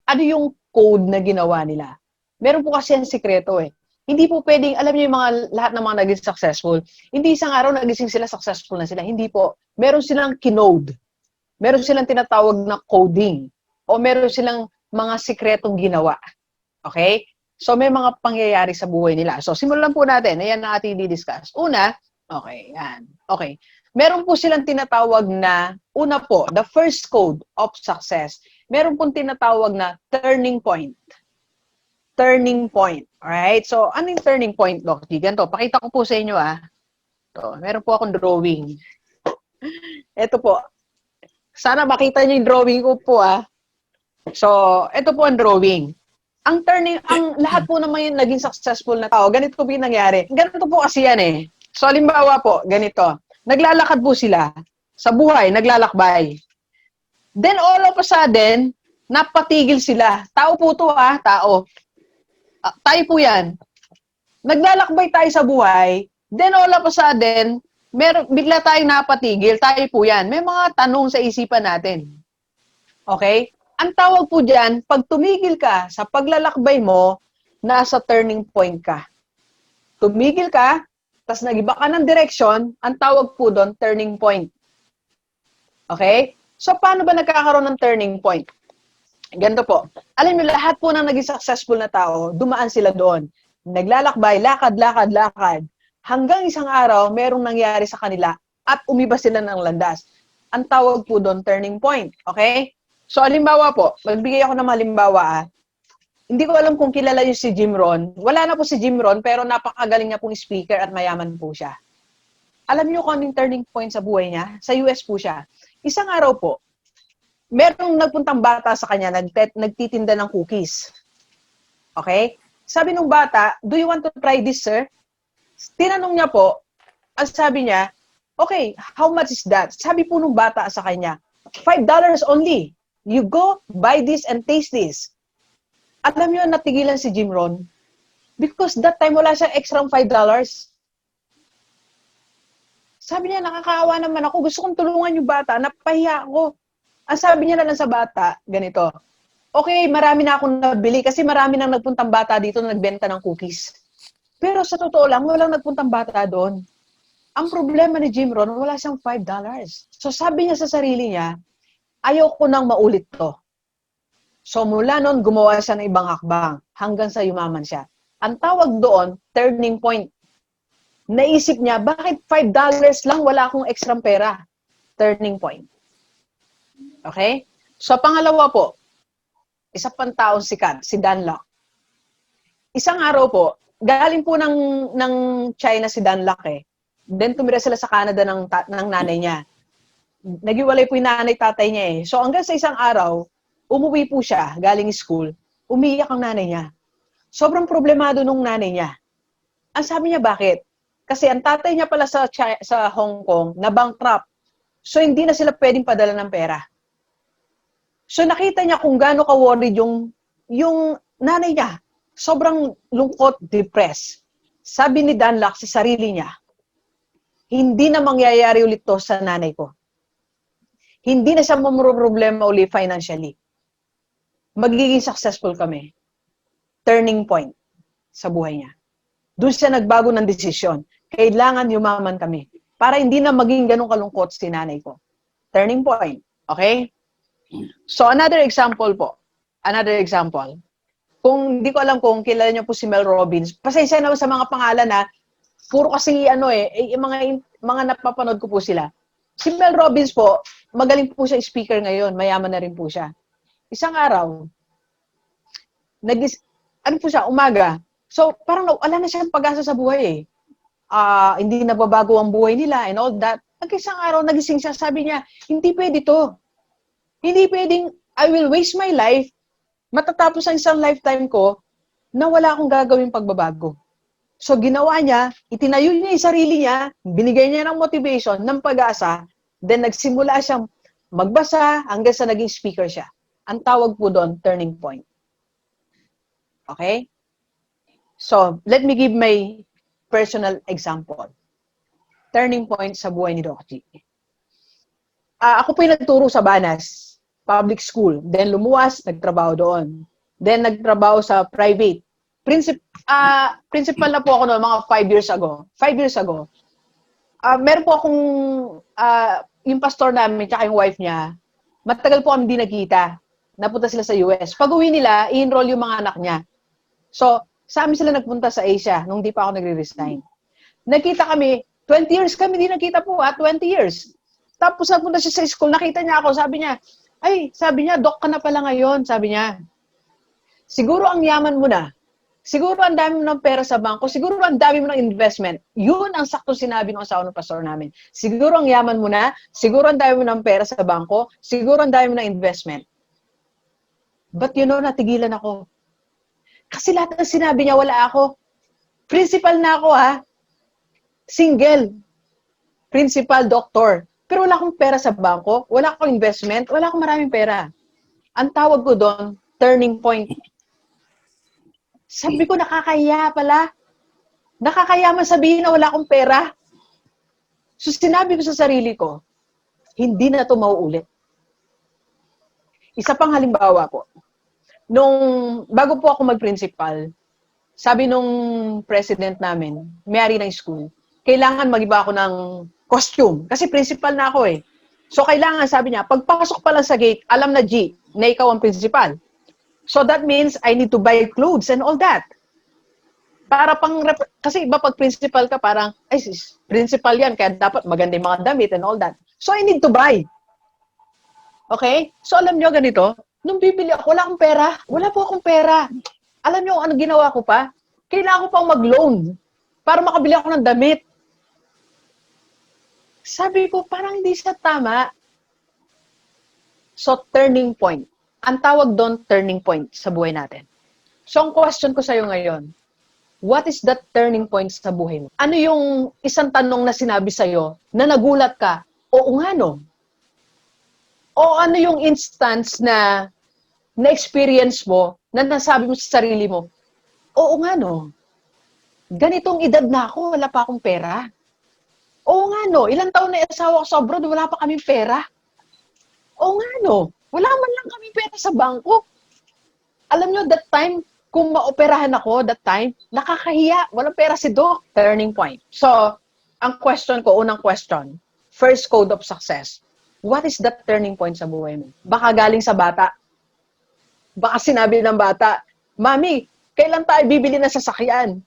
ano yung code na ginawa nila. Meron po kasi yung sikreto eh. Hindi po pwedeng, alam niyo yung mga, lahat ng mga naging successful, hindi isang araw nagising sila, successful na sila. Hindi po. Meron silang kinode. Meron silang tinatawag na coding. O meron silang mga sikretong ginawa. Okay? So, may mga pangyayari sa buhay nila. So, simulan po natin. Ayan na ating di-discuss. Una, okay, yan. Okay. Meron po silang tinatawag na, una po, the first code of success. Meron pong tinatawag na turning point. Turning point. Alright? So, ano yung turning point, Doc G? Ganito, pakita ko po sa inyo, So, meron po akong drawing. Ito po. Sana makita niyo yung drawing ko po, So, ito po ang drawing. Ang lahat po naman yung naging successful na tao, ganito po yung nangyari. Ganito po kasi yan eh. So, halimbawa po, ganito. Naglalakad po sila sa buhay, naglalakbay. Then, all of a sudden, napatigil sila. Tao po to, tao. Tayo po yan. Naglalakbay tayo sa buhay, then all of a sudden, bigla tayong napatigil. Tayo po yan. May mga tanong sa isipan natin. Okay? Ang tawag po dyan, pag tumigil ka sa paglalakbay mo, nasa turning point ka. Tumigil ka, tapos nag-iba ka ng direksyon, ang tawag po doon, turning point. Okay? So, paano ba nagkakaroon ng turning point? Ganito po. Alam niyo, lahat po ng naging successful na tao, dumaan sila doon. Naglalakbay, lakad. Hanggang isang araw, merong nangyari sa kanila at umiba sila ng landas. Ang tawag po doon, turning point. Okay? So, halimbawa po, magbigay ako ng halimbawa. Hindi ko alam kung kilala niyo si Jim Rohn. Wala na po si Jim Rohn, pero napakagaling niya pong speaker at mayaman po siya. Alam niyo kung anong turning point sa buhay niya? Sa US po siya. Isang araw po, merong nagpuntang bata sa kanya, nagtitinda ng cookies. Okay? Sabi nung bata, do you want to try this, sir? Tinanong niya po, ang sabi niya, okay, how much is that? Sabi po nung bata sa kanya, $5 only. You go, buy this and taste this. Alam niyo, natigilan si Jim Rohn. Because that time, wala siyang extra $5. Sabi niya, nakakaawa naman ako. Gusto kong tulungan yung bata. Napahiya ako. Ang sabi niya na lang sa bata, ganito, okay, marami na akong nabili kasi marami nang nagpuntang bata dito na nagbenta ng cookies. Pero sa totoo lang, walang nagpuntang bata doon. Ang problema ni Jim Rohn, wala siyang $5. So sabi niya sa sarili niya, ayaw ko nang maulit to. So mula noon, gumawa siya ng ibang hakbang hanggang sa yumaman siya. Ang tawag doon, turning point. Naisip niya, bakit $5 lang, wala akong extra pera? Turning point. Okay? So, pangalawa po, isa pang taong sikat, si Dan Lok. Isang araw po, galing po ng China si Dan Lok eh. Then, tumira sila sa Canada ng nanay niya. Nagiwalay po yung nanay-tatay niya eh. So, hanggang sa isang araw, umuwi po siya, galing school, umiyak ang nanay niya. Sobrang problemado nung nanay niya. Ang sabi niya, bakit? Kasi ang tatay niya pala sa Hong Kong, na-bankrupt. So, hindi na sila pwedeng padala ng pera. So nakita niya kung gaano ka-worried yung nanay niya. Sobrang lungkot, depressed. Sabi ni Dan Lok sa sarili niya, hindi na mangyayari ulit to sa nanay ko. Hindi na siya mamroblema ulit financially. Magiging successful kami. Turning point sa buhay niya. Doon siya nagbago ng desisyon. Kailangan yumaman kami para hindi na maging ganun kalungkot si nanay ko. Turning point. Okay? So, another example po. Another example. Kung hindi ko alam kung kilala niyo po si Mel Robbins, pasensya naman sa mga pangalan puro kasi mga napapanood ko po sila. Si Mel Robbins po, magaling po siya speaker ngayon, mayaman na rin po siya. Isang araw, umaga. So, parang wala na siyang pag-asa sa buhay eh. Hindi nababago ang buhay nila and all that. Isang araw, nagising siya, sabi niya, hindi pwede to. Hindi pwedeng, I will waste my life, matatapos ang isang lifetime ko, na wala akong gagawing pagbabago. So, ginawa niya, itinayo niya yung sarili niya, binigay niya ng motivation, ng pag-asa, then nagsimula siyang magbasa hanggang sa naging speaker siya. Ang tawag po doon, turning point. Okay? So, let me give my personal example. Turning point sa buhay ni Doc G. Ako po yung nagturo sa Banas. public school. Then lumuwas, nagtrabaho doon. Then nagtrabaho sa private. Principal na po ako noon, mga 5 years ago. 5 years ago. Meron po akong, yung pastor namin, tsaka yung wife niya, matagal po kami hindi nagkita. Napunta sila sa US. Pag-uwi nila, i-enroll yung mga anak niya. So, sa amin sila nagpunta sa Asia, nung di pa ako nagre-resign. Nakita kami, 20 years kami di nakita po, 20 years. Tapos napunta siya sa school, nakita niya ako, sabi niya, doc ka na pala ngayon, sabi niya. Siguro ang yaman mo na, siguro ang dami mo ng pera sa bangko, siguro ang dami mo ng investment. Yun ang sakto sinabi ng asawa ng pastor namin. Siguro ang yaman mo na, siguro ang dami mo ng pera sa bangko, siguro ang dami mo ng investment. But natigilan ako. Kasi lahat ng sinabi niya, wala ako. Principal na ako, Single. Principal, doctor. Pero wala akong pera sa bangko, wala akong investment, wala akong maraming pera. Ang tawag ko doon, turning point. Sabi ko, nakakaya pala. Nakakaya man sabihin na wala akong pera. So sinabi ko sa sarili ko, hindi na ito mauulit. Isa pang halimbawa po. Bago po ako mag-principal, sabi nung president namin, may-ari ng school, kailangan mag-iba ako ng costume. Kasi principal na ako eh. So kailangan, sabi niya, pagpasok pa lang sa gate, alam na G, na ikaw ang principal. So that means I need to buy clothes and all that. Para kasi iba pag principal ka, parang, principal yan, kaya dapat maganda yung mga damit and all that. So I need to buy. Okay? So alam niyo ganito, nung bibili ako, wala akong pera. Wala po akong pera. Alam niyo ano ginawa ko pa? Kailangan ko pang mag-loan para makabili ako ng damit. Sabi ko, parang hindi siya tama. So, turning point. Ang tawag doon, turning point sa buhay natin. So, ang question ko sa'yo ngayon, what is that turning point sa buhay mo? Ano yung isang tanong na sinabi sa'yo na nagulat ka? Oo nga no. O ano yung instance na na-experience mo, na nasabi mo sa sarili mo, oo nga no. Ganitong edad na ako, wala pa akong pera. Oo nga no, ilang taon na asawa ko sa abroad, wala pa kaming pera. Oo nga no, wala man lang kaming pera sa bangko. Alam nyo, that time, kung maoperahan ako, that time, nakakahiya, walang pera si Doc. Turning point. So, ang question ko, unang question, first code of success. What is that turning point sa buhay mo? Baka galing sa bata. Baka sinabi ng bata, Mami, kailan tayo bibili ng sasakyan?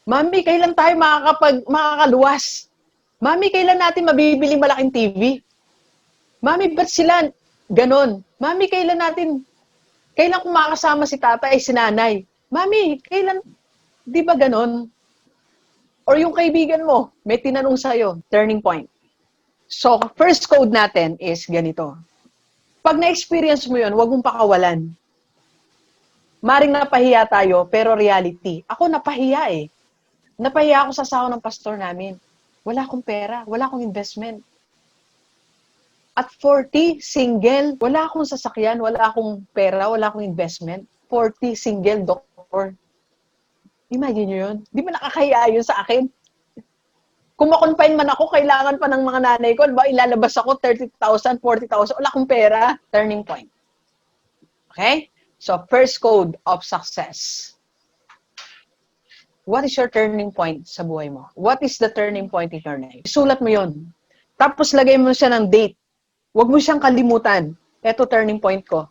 Mami, kailan tayo makakaluwas? Mami, kailan natin mabibili malaking TV? Mami, ba't sila ganon? Mami, kailan ko makakasama si tatay, si nanay? Mami, kailan, di ba ganon? Or yung kaibigan mo, may tinanong sa'yo, turning point. So, first code natin is ganito. Pag na-experience mo yun, huwag mong pakawalan. Maring napahiya tayo, pero reality. Ako napahiya eh. Napahiya ako sa asawa ng pastor namin. Wala akong pera, wala akong investment. At 40, single, wala akong sasakyan, wala akong pera, wala akong investment. 40, single, doctor. Imagine nyo yun? Di ba nakakahiya yun sa akin? Kung makonfine man ako, kailangan pa ng mga nanay ko, ba ilalabas ako 30,000, 40,000, wala akong pera. Turning point. Okay? So, first code of success. What is your turning point sa buhay mo? What is the turning point in your life? Isulat mo yun. Tapos lagay mo siya ng date. Huwag mo siyang kalimutan. Ito turning point ko.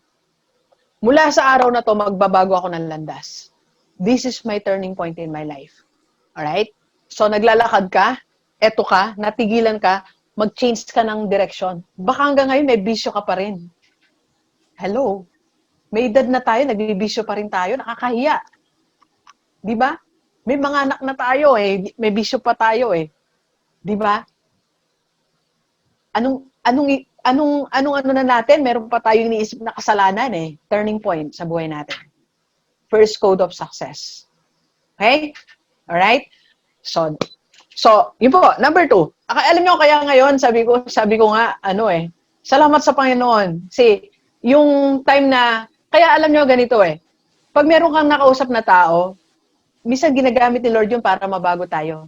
Mula sa araw na to, magbabago ako ng landas. This is my turning point in my life. Alright? So, naglalakad ka, eto ka, natigilan ka, mag-change ka ng direction. Baka hanggang ngayon, may bisyo ka pa rin. Hello? May edad na tayo, nagbibisyo pa rin tayo, nakakahiya. Di ba? May mga anak na tayo eh, may bisyo pa tayo eh. Di ba? Anong na natin, meron pa tayong iniisip na kasalanan eh. Turning point sa buhay natin. First code of success. Okay? Alright? So, yun po, number 2. Alam nyo, kaya ngayon, sabi ko nga, salamat sa Panginoon. Kasi, yung time na, kaya alam nyo ganito eh, pag meron kang nakausap na tao, minsan ginagamit ni Lord yun para mabago tayo.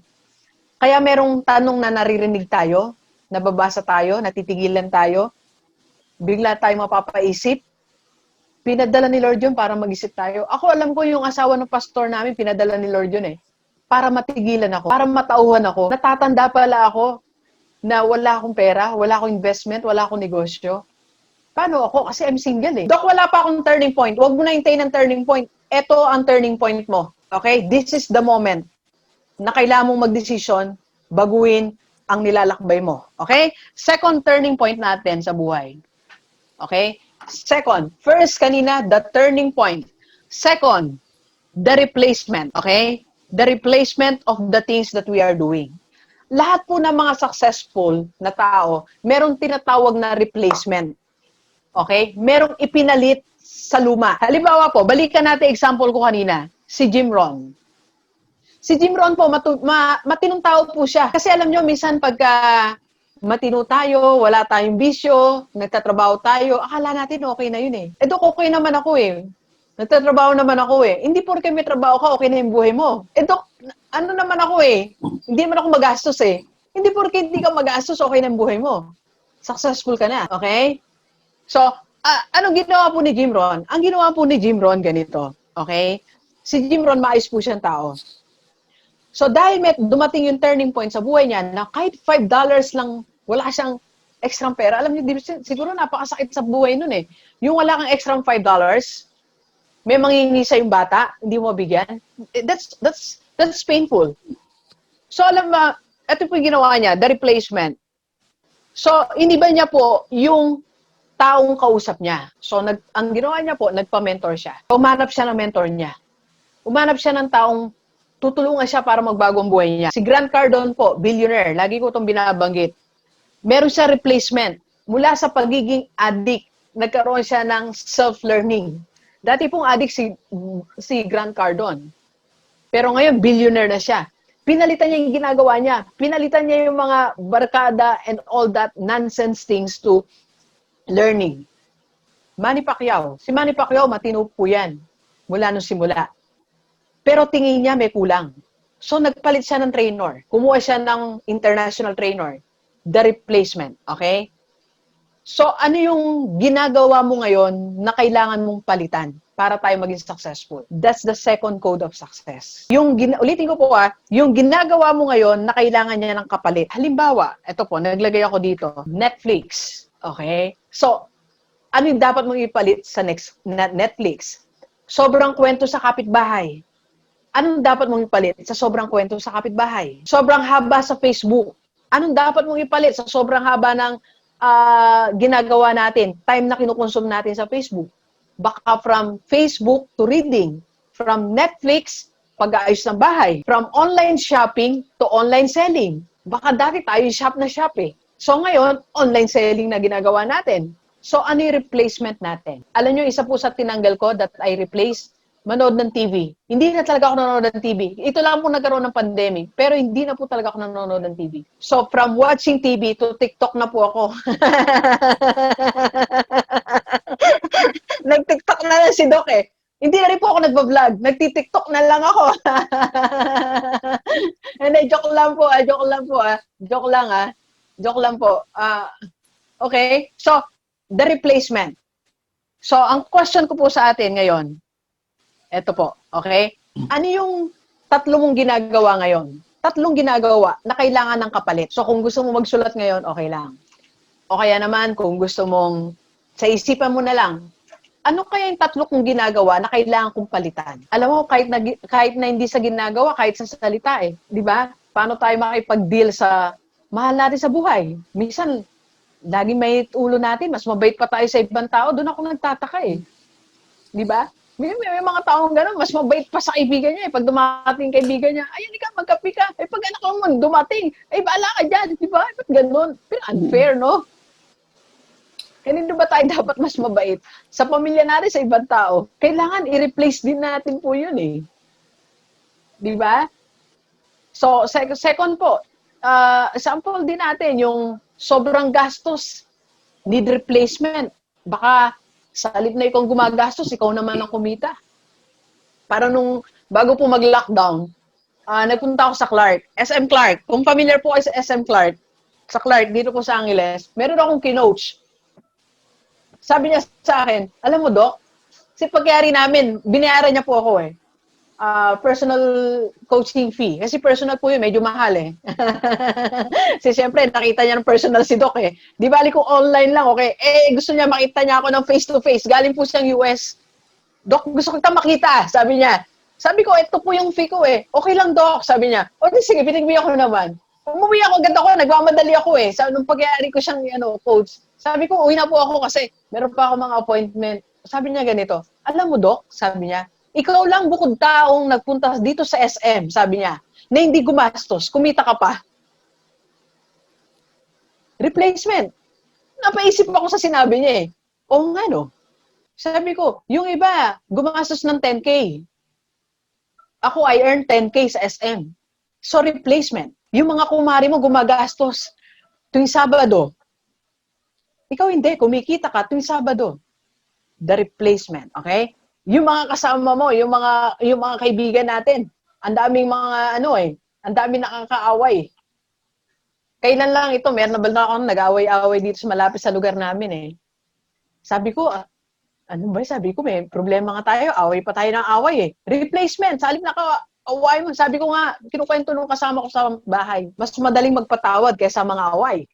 Kaya merong tanong na naririnig tayo, nababasa tayo, natitigilan tayo. bigla tayong mapapaisip. Pinadala ni Lord yun para mag-isip tayo. Ako alam ko yung asawa ng pastor namin, pinadala ni Lord yun eh. Para matigilan ako, para matauhan ako. Natatanda pala ako na wala akong pera, wala akong investment, wala akong negosyo. Paano ako? Kasi I'm single eh. Dok, wala pa akong turning point. Huwag mo na hintayin ang turning point. Ito ang turning point mo. Okay? This is the moment na kailangan mong magdesisyon, baguhin ang nilalakbay mo. Okay? Second turning point natin sa buhay. Okay? Second, first kanina, the turning point. Second, the replacement. Okay? The replacement of the things that we are doing. Lahat po ng mga successful na tao, merong tinatawag na replacement. Okay? Merong ipinalit sa luma. Halimbawa po, balikan natin example ko kanina, si Jim Rohn. Si Jim Rohn po, matinong tao po siya. Kasi alam nyo, minsan pagka matino tayo, wala tayong bisyo, nagtatrabaho tayo, akala natin okay na yun eh. Dok, okay naman ako eh. Nagtatrabaho naman ako eh. Hindi porke may trabaho ka, okay na yung buhay mo. Dok, ano naman ako eh. Hindi naman ako magastos eh. Hindi porke hindi ka magastos, okay na yung buhay mo. Successful ka na, okay? So, anong ginawa po ni Jim Rohn? Ang ginawa po ni Jim Rohn ganito, okay? Si Jim Rohn, maayos po siyang tao. So, dahil dumating yung turning point sa buhay niya na kahit $5 lang, wala siyang extra pera. Alam niyo, siguro napakasakit sa buhay nun eh. Yung wala kang extra $5, may mangingi sa yung bata, hindi mo bigyan. That's painful. So, alam mo, ito po yung ginawa niya, the replacement. So, hindi ba niya po yung taong kausap niya. So, ang ginawa niya po, nagpa-mentor siya. Umanap siya ng mentor niya. Umanap siya ng taong tutulungan siya para magbago ang buhay niya. Si Grant Cardone po, billionaire. Lagi ko itong binabanggit. Meron siya replacement. Mula sa pagiging addict, nagkaroon siya ng self-learning. Dati pong addict si Grant Cardone. Pero ngayon, billionaire na siya. Pinalitan niya yung ginagawa niya. Pinalitan niya yung mga barkada and all that nonsense things to learning. Manny Pacquiao. Si Manny Pacquiao, matino po yan. Mula nung simula. Pero tingin niya may kulang. So, nagpalit siya ng trainer. Kumuha siya ng international trainer. The replacement. Okay? So, ano yung ginagawa mo ngayon na kailangan mong palitan para tayo maging successful? That's the second code of success. Ulitin ko po yung ginagawa mo ngayon na kailangan niya ng kapalit. Halimbawa, ito po, naglagay ako dito, Netflix. Okay? So, ano yung dapat mong ipalit sa Netflix? Sobrang kwento sa kapitbahay. Anong dapat mong ipalit sa sobrang kwento sa kapitbahay? Sobrang haba sa Facebook. Anong dapat mong ipalit sa sobrang haba ng ginagawa natin, time na kinukonsume natin sa Facebook? Baka from Facebook to reading, from Netflix, pag-aayos ng bahay, from online shopping to online selling. Baka dati tayo shop na shop eh. So ngayon, online selling na ginagawa natin. So ano yung replacement natin? Alam nyo, isa po sa tinanggal ko that I replaced, manood ng TV. Hindi na talaga ako nanonood ng TV. Ito lang po nagkaroon ng pandemic, pero hindi na po talaga ako nanonood ng TV. So, from watching TV to TikTok na po ako. Nag-TikTok na lang si Doc eh. Hindi na rin po ako nagbablog. Nagti-TikTok na lang ako. And joke lang po, joke lang po. Joke lang Joke lang po. Okay? So, the replacement. So, ang question ko po sa atin ngayon, eto po, okay? Ano yung tatlong mong ginagawa ngayon? Tatlong ginagawa na kailangan ng kapalit. So, kung gusto mo magsulat ngayon, okay lang. O kaya naman, kung gusto mong, sa isipan mo na lang, ano kaya yung tatlo kong ginagawa na kailangan kong palitan? Alam mo, kahit na hindi sa ginagawa, kahit sa salita eh. Di ba? Paano tayo makipag-deal sa mahal natin sa buhay? Minsan, laging may ulo natin, mas mabait pa tayo sa ibang tao, doon ako nagtataka eh. Di ba? May mga taong gano'n, mas mabait pa sa kaibigan niya. Pag dumating kaibigan niya, ayan ka, magkapi ka. Pag anak mo dumating, baala ka dyan. Di ba? Ba't gano'n? Pero unfair, no? Kaya hindi ba tayo dapat mas mabait? Sa pamilya natin, sa ibang tao, kailangan i-replace din natin po yun eh. Di ba? So, second po, sample din natin yung sobrang gastos, need replacement. Baka sa halip na ikaw gumagastos, ikaw naman ang kumita. Para bago po mag-lockdown, nagpunta ako sa Clark, SM Clark. Kung familiar po kayo sa SM Clark, sa Clark, dito po sa Angeles, meron akong kinoach. Sabi niya sa akin, alam mo, Doc, kasi pagyari namin, binayaran niya po ako eh. Personal coaching fee. Kasi personal po yun, medyo mahal eh. Kasi siyempre, nakita niya ng personal si Doc eh. Di bali kung online lang, okay? Eh, gusto niya makita niya ako ng face-to-face. Galing po siyang US. Doc, gusto kita makita, sabi niya. Sabi ko, ito po yung fee ko eh. Okay lang, Doc, sabi niya. O, sige, pinagbigyan ko naman. Umuwi ako, agad ako, nagmamadali ako eh. Sabi, nung pagyari ko siyang coach, sabi ko, uwi na po ako kasi meron pa ako mga appointment. Sabi niya ganito, alam mo, Doc, sabi niya, ikaw lang bukod taong nagpunta dito sa SM, sabi niya, na hindi gumastos, kumita ka pa. Replacement. Napaisip ako sa sinabi niya eh. Oo nga no. Sabi ko, yung iba, gumastos ng 10K. Ako, I earn 10K sa SM. So, replacement. Yung mga kumari mo gumagastos tuwing Sabado. Ikaw hindi, kumikita ka tuwing Sabado. The replacement, okay? Yung mga kasama mo, yung mga kaibigan natin, ang daming mga ang daming nakakaaway. Kailan lang ito, meron na ba ako nag-away-away dito sa malapit sa lugar namin eh. Sabi ko, sabi ko, may problema nga tayo, away pa tayo ng away eh. Replacement, sa halip naka-away mo, sabi ko nga, kinukwento nung kasama ko sa bahay, mas madaling magpatawad kaysa mga away.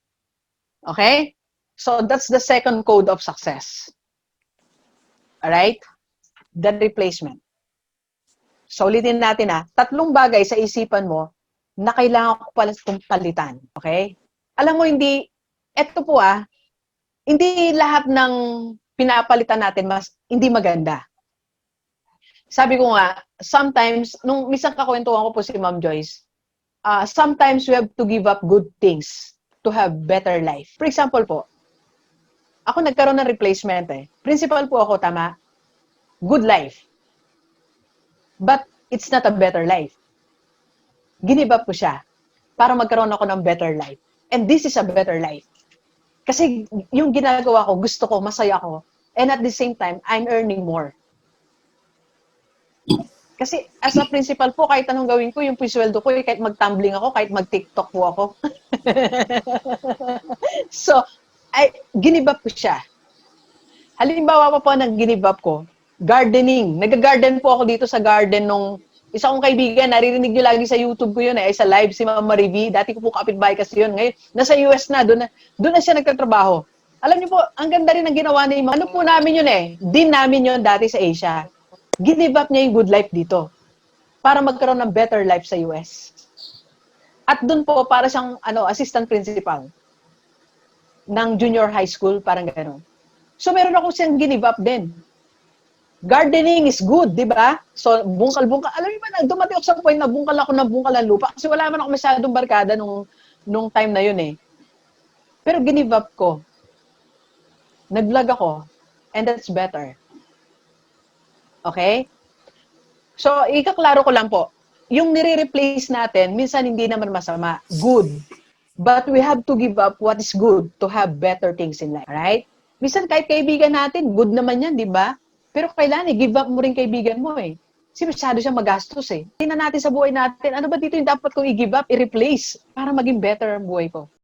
Okay? So, that's the second code of success. Alright? The replacement. So, ulitin natin 3 bagay sa isipan mo na kailangan ko pala palitan. Okay? Alam mo, eto po hindi lahat ng pinapalitan natin hindi maganda. Sabi ko nga, sometimes, nung misang kakwentuhan ko po si Ma'am Joyce, sometimes we have to give up good things to have better life. For example po, ako nagkaroon ng replacement eh. Principal po ako, tama? Good life. But it's not a better life. Give up ko siya para magkaroon ako ng better life. And this is a better life. Kasi yung ginagawa ko, gusto ko, masaya ko. And at the same time, I'm earning more. Kasi as a principal po, kahit anong gawin ko, yung sweldo ko, kahit mag-tumbling ako, kahit mag-TikTok po ako. So, give up ko siya. Halimbawa pa po nang give up ko, gardening. Nag-garden po ako dito sa garden nung isa kong kaibigan, naririnig nyo lagi sa YouTube ko yun eh, sa live si Mama Marivi. Dati ko po kapitbahay kasi yun. Ngayon, nasa US na, doon na siya nagtatrabaho. Alam niyo po, ang ganda rin ng ginawa ni Mama. Ano po namin yun eh, din namin yun dati sa Asia. Give up niya yung good life dito para magkaroon ng better life sa US. At doon po, para siyang assistant principal ng junior high school, parang gano'n. So, meron ako siyang give up din. Gardening is good, di ba? So, bungkal-bungkal. Alam mo ba, dumating ako sa point na bungkal ako ng bungkal ng lupa kasi wala man ako masyadong barkada nung time na yun eh. Pero give up ko. Nag-vlog ako. And that's better. Okay? So, ikaklaro ko lang po. Yung nire-replace natin, minsan hindi naman masama. Good. But we have to give up what is good to have better things in life. Right? Minsan kahit kaibigan natin, good naman yan, di ba? Pero kailangan give up mo rin kaibigan mo eh. Kasi masyado siya magastos eh. Tingnan natin sa buhay natin, ano ba dito yung dapat kong i-give up, i-replace para maging better ang buhay ko.